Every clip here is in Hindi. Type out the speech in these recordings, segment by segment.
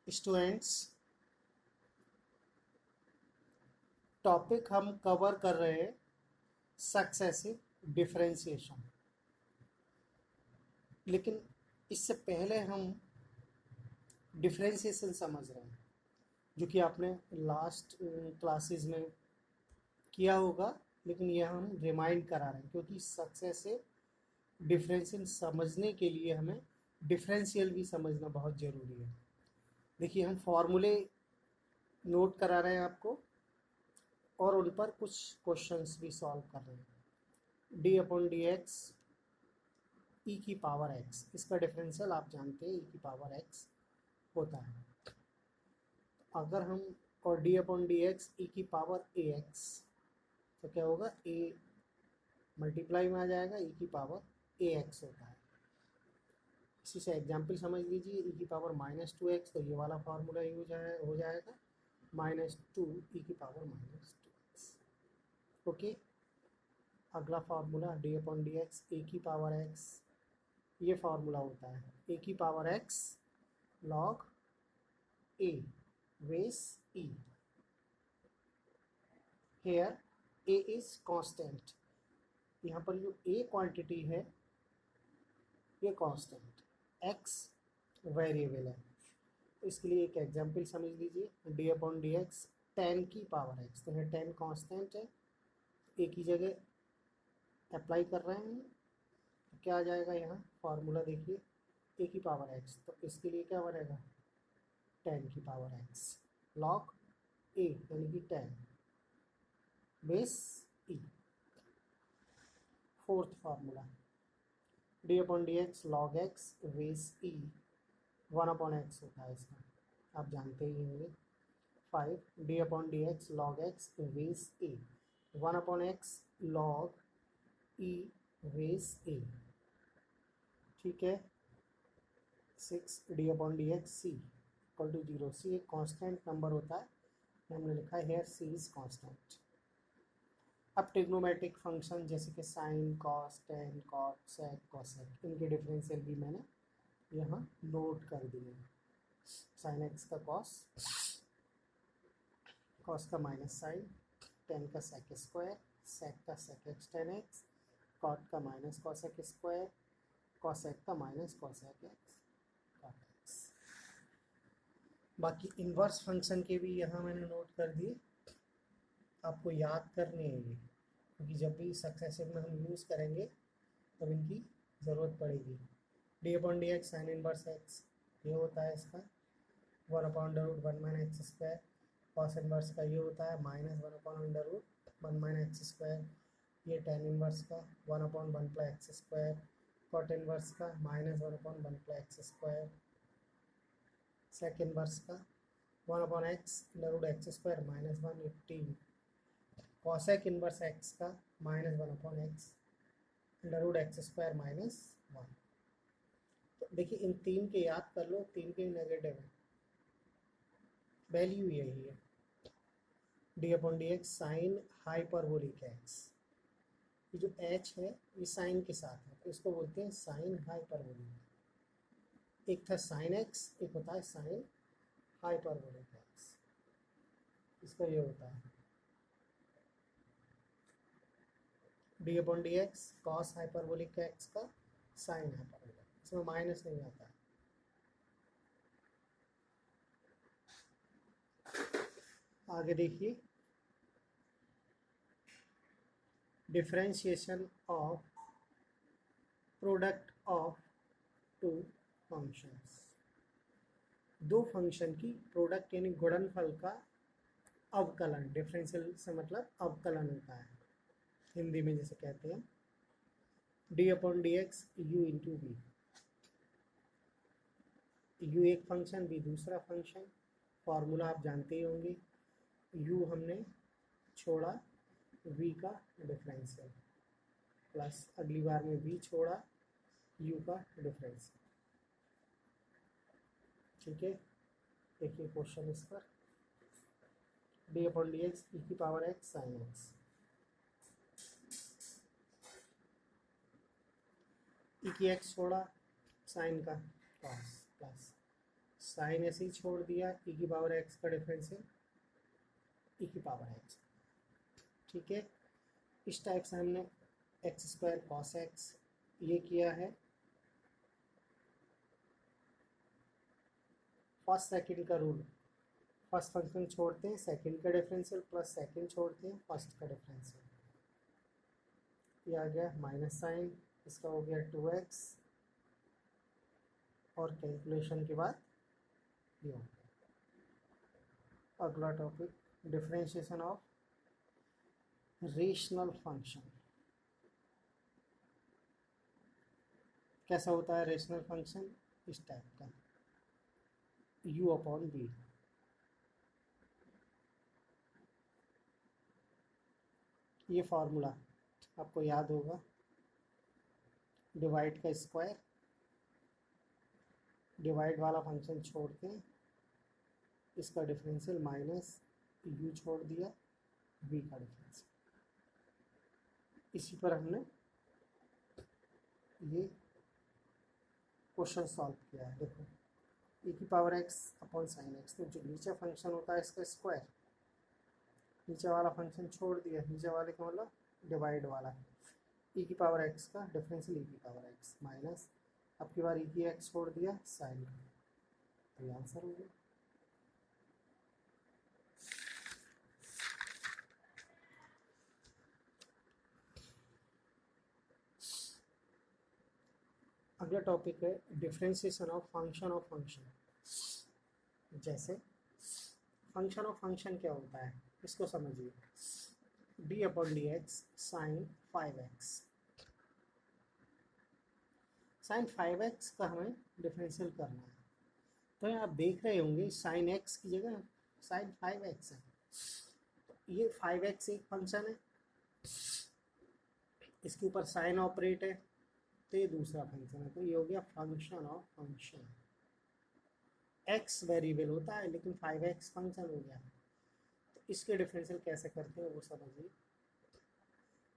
स्टूडेंट्स, टॉपिक हम कवर कर रहे हैं सक्सेसिव डिफरेंशिएशन। लेकिन इससे पहले हम डिफरेंशिएशन समझ रहे हैं, जो कि आपने लास्ट क्लासेस में किया होगा। लेकिन यह हम रिमाइंड करा रहे हैं क्योंकि सक्सेसिव डिफरेंशिएशन समझने के लिए हमें डिफरेंशियल भी समझना बहुत ज़रूरी है। देखिए, हम फॉर्मूले नोट करा रहे हैं आपको और उन पर कुछ क्वेश्चंस भी सॉल्व कर रहे हैं। डी अपॉन डी एक्स ई की पावर एक्स, इसका डिफरेंशियल आप जानते हैं ई की पावर एक्स होता है। अगर हम और डी अपॉन डी एक्स ई की पावर ए एक्स, तो क्या होगा, ए मल्टीप्लाई में आ जाएगा, ई की पावर ए एक्स होता है। इसी से एग्जाम्पल समझ लीजिए, ई की पावर -2x, तो ये वाला फार्मूला यूज हो जाएगा -2 ई की पावर -2x। ओके, अगला formula d upon d x a की पावर एक्स, ये फार्मूला होता है ए की power x log a base e. Here a is constant, यहाँ पर जो a क्वांटिटी है ये कांस्टेंट, x वेरिएबल है। इसके लिए एक एग्जांपल समझ लीजिए, डी अपॉन डी एक्स 10 की पावर x, तो ये 10 कांस्टेंट है, a की जगह अप्लाई कर रहे हैं, तो क्या आ जाएगा यहाँ फार्मूला देखिए, a की पावर x, तो इसके लिए क्या बनेगा 10 की पावर x log a यानी कि 10 base e। Fourth formula d upon d x log x base e 1 upon x होता है, इसका आप जानते ही होंगे। 5 D upon d x log x base e 1 upon x log e base e, ठीक है। 6 D upon d x C equal to 0, सी एक कांस्टेंट नंबर होता है, हमने लिखा है हेयर सी इज कांस्टेंट। अब ट्रिग्नोमेट्रिक फंक्शन जैसे कि sine, cos, tan, cot, sec, cosec, इनके डिफरेंशियल भी मैंने यहाँ नोट कर दिए। साइन एक्स का कॉस, कॉस का माइनस साइन, टेन का सेक स्क्वायर, सेक का sec x tan x, cot का माइनस कॉसेक स्क्वायर, कॉसेक का minus cosec x cot x. बाकी इन्वर्स फंक्शन के भी यहाँ मैंने नोट कर दिए, आपको याद करने हैं ये, क्योंकि जब भी सक्सेसिव में हम यूज़ करेंगे तब इनकी ज़रूरत पड़ेगी। D upon d x sine inverse x, ये होता है इसका 1 upon under root 1 minus x square. Cos inverse का ये होता है -1 upon under root 1 minus x square. ये टेन इनवर्स का 1 upon 1 plus x square. Cot inverse का -1 upon 1 plus x square. Sec inverse का 1 upon x under root x square -1 18। Cosec inverse x का -1 upon x under root x square -1। तो देखिए, इन तीन के याद कर लो, तीन के नेगेटिव है, वैल्यू यही है। D upon d x sine hyperbolic x, ये जो एच है ये साइन के साथ है, तो इसको बोलते हैं साइन हाइपरबोलिक। एक था साइन एक्स, एक होता है साइन हाइपरबोलिक एक्स, इसका ये होता है d upon d x cos hyperbolic x का साइन हाइपरबोलिक, इसमें माइनस नहीं आता है। आगे देखिए, differentiation of product of two functions, दो फंक्शन की प्रोडक्ट यानी गुणनफल का अवकलन, डिफरेंशियल से मतलब अवकलन होता है, हिंदी में जैसे कहते हैं d upon d x u into v. U एक फंक्शन, बी दूसरा फंक्शन, फार्मूला आप जानते ही होंगे, यू हमने छोड़ा वी का डिफरेंशियल, प्लस अगली बार में वी छोड़ा यू का डिफरेंशियल, ठीक है। देखिए क्वेश्चन इस पर, डी अपॉन डी एक्स ई की पावर एक्स साइन एक्स, ई की एक्स छोड़ा साइन का कॉस, प्लस साइन ऐसे ही छोड़ दिया, ई की पावर एक्स का डिफरेंशियल ई की पावर एक्स। ठीक है, इस टाइप से हमने एक्स स्क्वायर कॉस एक्स ये किया है। फर्स्ट सेकंड का रूल, फर्स्ट फंक्शन छोड़ते हैं सेकंड का डिफरेंशियल प्लस सेकंड छोड़ते हैं फर्स्ट का डिफरेंशियल, ये आ गया माइनस साइन, इसका हो गया 2x और कैलकुलेशन के बाद ये हो गया। अगला topic differentiation of rational function. कैसा होता है रेशनल फंक्शन? इस टाइप का, u अपॉन बी। ये फॉर्मूला आपको याद होगा, डिवाइड का स्क्वायर, डिवाइड वाला फंक्शन छोड़ के इसका डिफरेंशियल माइनस u छोड़ दिया v का डिफरेंशियल। इसी पर हमने ये क्वेश्चन सॉल्व किया है। देखो e की power x upon sine x, तो जो नीचे फंक्शन होता है इसका स्क्वायर, नीचे वाला फंक्शन छोड़ दिया, नीचे वाले का मतलब डिवाइड वाला, e की पावर x का डिफरेंशियल e की पावर x माइनस, अब की बार e की x छोड़ दिया साइन का, तो ये आंसर हो गया। अगला टॉपिक है डिफरेंशिएशन ऑफ फंक्शन। जैसे फंक्शन ऑफ फंक्शन क्या होता है इसको समझिए, d upon d x sine 5x, sine 5x का हमें डिफरेंशियल करना है। तो यहाँ आप देख रहे होंगे साइन x की जगह साइन 5x है, तो ये 5x एक फंक्शन है, इसके ऊपर साइन ऑपरेट है, तो ये दूसरा फंक्शन है, तो ये हो गया function of function. x variable होता है लेकिन 5x फंक्शन हो गया। तो इसके डिफरेंशियल कैसे करते हैं वो समझिए।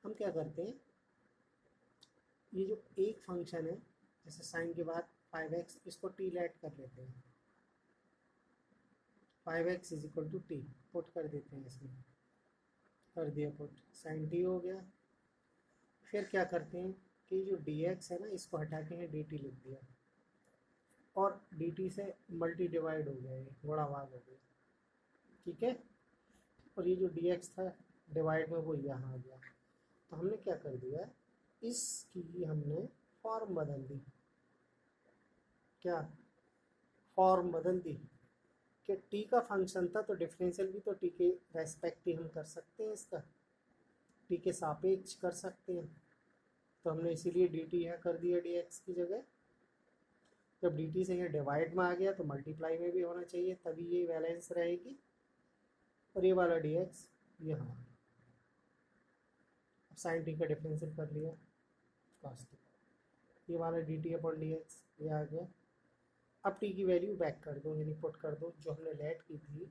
हम क्या करते हैं, ये जो एक फंक्शन है जैसे साइन के बाद 5x, इसको t लेट कर लेते हैं, 5x is equal to t put कर देते हैं, इसमें कर दिया पुट, साइन t हो गया। फिर क्या करते हैं कि जो dx है ना इसको हटा के यहाँ dt लिख दिया, और dt से मल्टी डिवाइड हो गया, ये बड़ा भाग हो गया। ठीक है, और ये जो dx था डिवाइड में वो यहाँ आ गया, तो हमने क्या कर दिया, इसकी हमने फॉर्म बदल दी। क्या फॉर्म बदल दी कि t का फंक्शन था तो डिफरेंशियल भी तो t के रेस्पेक्ट ही हम कर सकते हैं, इसका t के सापेक्ष कर सकते हैं, तो हमने इसीलिए dt यहाँ कर दिया dx की जगह। जब dt से यहाँ डिवाइड में आ गया तो मल्टीप्लाई में भी होना चाहिए, तभी ये बैलेंस रहेगी, और ये वाला dx यहाँ। अब साइन t का डिफरेंशियल कर लिया cos t, ये वाला dt अपॉन dx ये आ गया। अब t की वैल्यू बैक कर दो, यानी पुट कर दो, जो हमने लेट की थी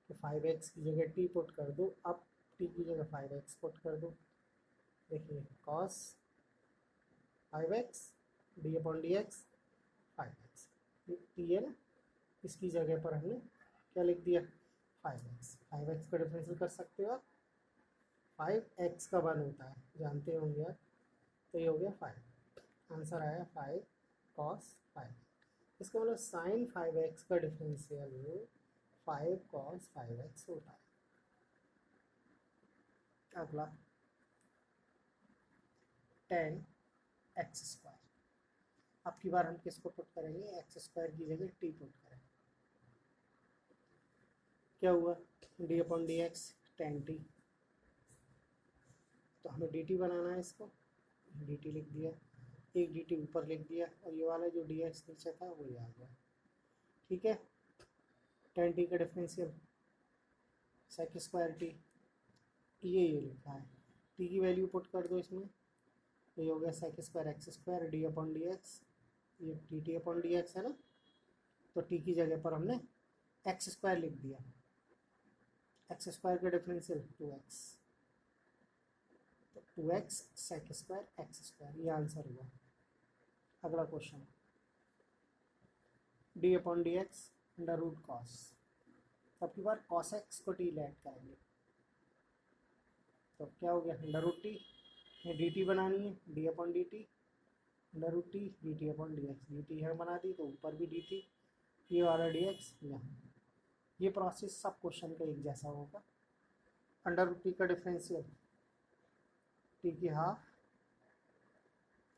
कि 5x की जगह t पुट कर दो, अब t की जगह 5x पुट कर दो। देखिए cos 5x D upon d x 5x, t है ना, इसकी जगह पर हमने क्या लिख दिया 5x, 5x का डिफरेंशियल कर सकते हो आप, 5x का 1 होता है जानते होंगे आप, तो ये हो गया 5, आंसर आया 5 cos 5। इसका मतलब साइन 5x का डिफरेंशियल 5 cos 5x होता है। अगला 10x स्क्वायर, अब की बार हम किसको पुट करेंगे, एक्स स्क्वायर की जगह टी पुट करेंगे। क्या हुआ D upon d x 10t, तो हमें dt बनाना है, इसको dt लिख दिया, एक dt ऊपर लिख दिया, और ये वाला जो dx नीचे था वो ये आ गया। ठीक है, 10t का डिफरेंशियल सेक स्क्वायर टी, ये लिखा है, t की वैल्यू पुट कर दो इसमें, तो ये हो गया sec square x square d upon d x, ये टी अपॉन डी एक्स है ना, तो t की जगह पर हमने एक्स स्क्वायर लिख दिया, एक्स स्क्वायर का डिफरेंशियल 2x, तो 2x sec square x square, ये आंसर हुआ। अगला question d upon d x under root cos, अब की बार कॉस एक्स को टी ऐड करेंगे तो क्या हो गया under root t, d t बनानी है d upon d t under root t d t upon d x, d t यहाँ बना दी तो ऊपर भी डी टी, ये वाला डी एक्स यहाँ, ये प्रोसेस सब क्वेश्चन का एक जैसा होगा। अंडर रूट टी का डिफरेंशियल टी की half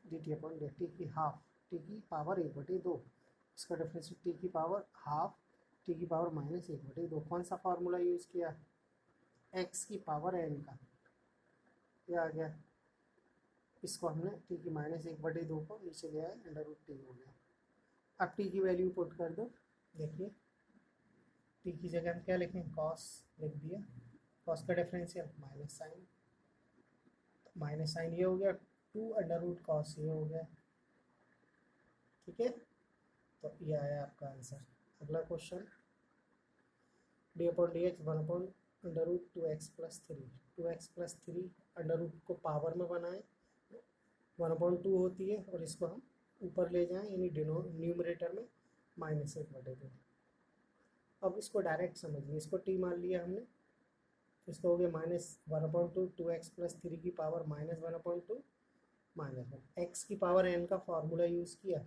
D t upon d, T की हाफ टी की पावर 1/2, इसका डिफरेंशियल टी की पावर हाफ टी की पावर -1/2। कौन सा फार्मूला यूज़ किया, एक्स की पावर एन का, ये आ गया, इसको हमने टी की -1/2 को नीचे ले आए, अंडर रूट टी हो गया। अब टी की वैल्यू पुट कर दो, देखिए टी की जगह हम क्या लिखें, कॉस लिख दिया, कॉस का डिफरेंशियल माइनस साइन ये हो गया 2 अंडर रूट कॉस ये हो गया, ठीक है। तो ये आया आपका आंसर। अगला question, d upon d x 1 under root 2x + 3, 2x + 3 under root को पावर में बनाएं, 1/2 होती है और इसको हम ऊपर ले जाएं यानी न्यूमरेटर में -1/2। अब इसको डायरेक्ट समझिए, इसको टी मान लिया हमने, इसको हो गया -1/2 2x + 3 की पावर -1/2 -1, एक्स की पावर n का फार्मूला यूज़ किया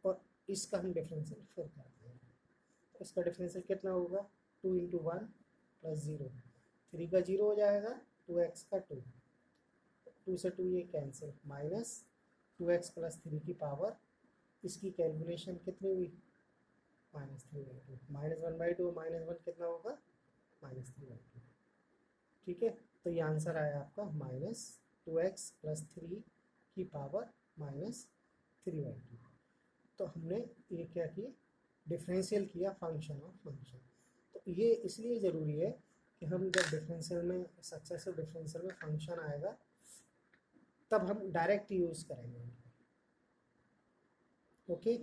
और इसका हम डिफरेंशियल फिर करते हैं, तो इसका डिफरेंशियल कितना होगा 2 × 1 + 0, 3 का 0 हो जाएगा, 2x का 2, 2 से 2 ये कैंसिल, -2x + 3 की पावर, इसकी कैलकुलेशन कितनी हुई -3/2, -1/2 -1 कितना होगा -3/2, ठीक है। तो ये आंसर आया आपका -2x + 3 की पावर -3/2। तो हमने ये क्या किया, डिफरेंशियल किया फंक्शन ऑफ फंक्शन। तो ये इसलिए ज़रूरी है कि हम जब डिफरेंशियल में सक्सेसिव डिफरेंशियल में फंक्शन आएगा तब हम डायरेक्ट यूज़ करेंगे, ओके।